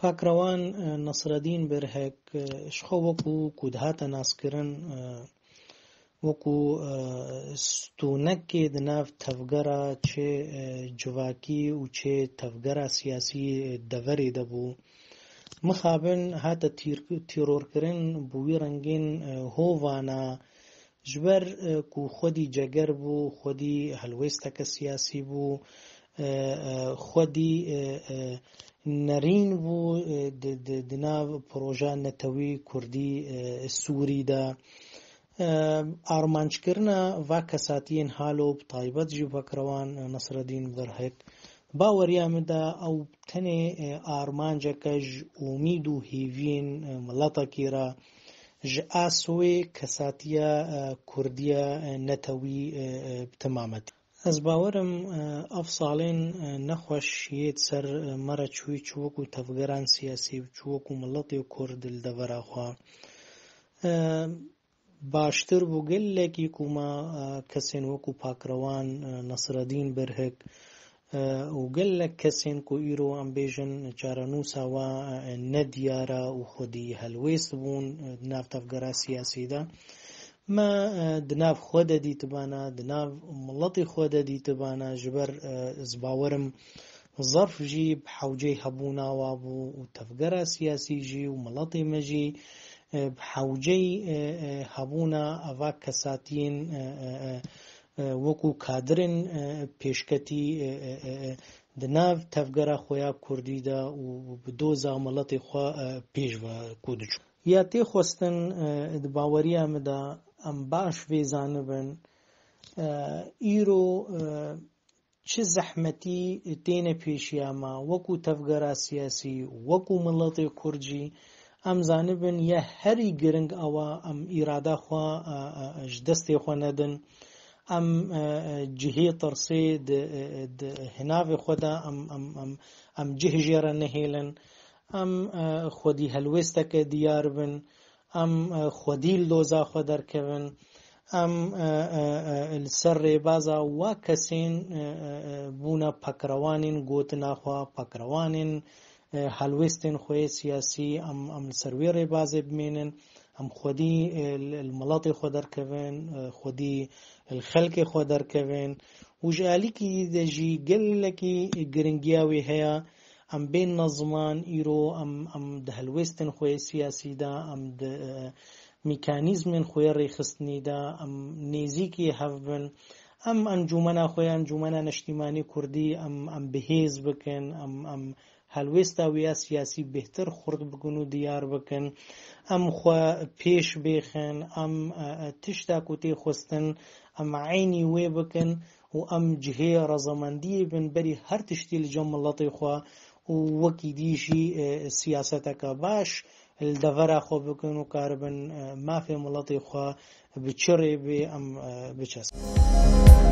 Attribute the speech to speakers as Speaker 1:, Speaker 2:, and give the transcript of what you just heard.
Speaker 1: پاکروان نصرالدین برهک شخو وکو کودهاتا ناسکرن وکو ستونکی دناف تفگرا چه جواکی و چه تفگرا سیاسی دوری دبو مخابن هاتا تیرور کرن بوی رنگین هوانا جبر کو خودی جگر بو خودی هلوستک سیاسی بو خودی نرین بو دناو پروژه نتوی کردی سوری دا آرمانچ کرنا و کساتین حالو بطایبت جی پاکروان نصرالدین برهک باوریام دا او تنه آرمانجکج امید و هیوین ملتا کیرا ج آسوی کساتیا کردیا نتوی تمامت از باورم افصالین نخوش یید سر مرا چوی چوکو تفگران سیاسی چوکو ملتی کرد الدورا خواه باشتر بو گلکی کوما کسین وکو پاکروان نصرالدین برهک و گلک کسین کو ایرو ام بیجن چارنوسا و ندیارا و خودی هلویست بون دناف تفگرا سیاسی دا ما دناف خود دی تبانا دناف ملتی خود دی تبانا جبر زباورم ظرف جی بحوجه هبونا وابو و تفگرا سیاسی جی و ملتی مجی بحوجه هبونا اوا کساتین وکو کادرن پیشکتی دناف تفگرا خویا کردی دا و بدوزا ملتی خوا پیش و کودجو یا تی خوستن دباوری ام دا ام باش ویزانبن ایرو چه زحمتی تین پیشی اما وکو تفگرا سیاسی وکو ملتی کردجی ام زانبن یا هری گرنگ اوا ام اراده خوا جدستی خوا ندن ام جهی ترسی هناف خدا ام جه جیرا نهیلن ام خودی هلوستک دیار بن ام خودی لوزا خودر کون ام السر بازا و کسین بونا پکروانین گوتنا خوا پکروانین هلوستین خوی سیاسی ام سرویر بازی بمینن ام خودی الملاطی خودر کون خودی الخلق خودر کون وجالی کی دجی گل کی گرنگیاوی هيا ام بین نظمان ایرو ام دهلوستن خوی سیاسی دا ام د میکانیزم خوی ریخستنی دا ام نیزی کی هفبن ام انجومنا خوی انجومنا نشتیمانی کردی ام بهیز بکن ام هلوستا ویا سیاسی بهتر خورد بکنو دیار بکن ام خوا پیش بخن ام تشتا کتی خوستن ام عینی وی بکن و ام جهه رضامندی بن بری هر تشتی لجم ملتی خوا و وکی دیشی سیاستک باش الدورا خو بکن و کاربن ما فی ملتی خوا بچره بی ام بچست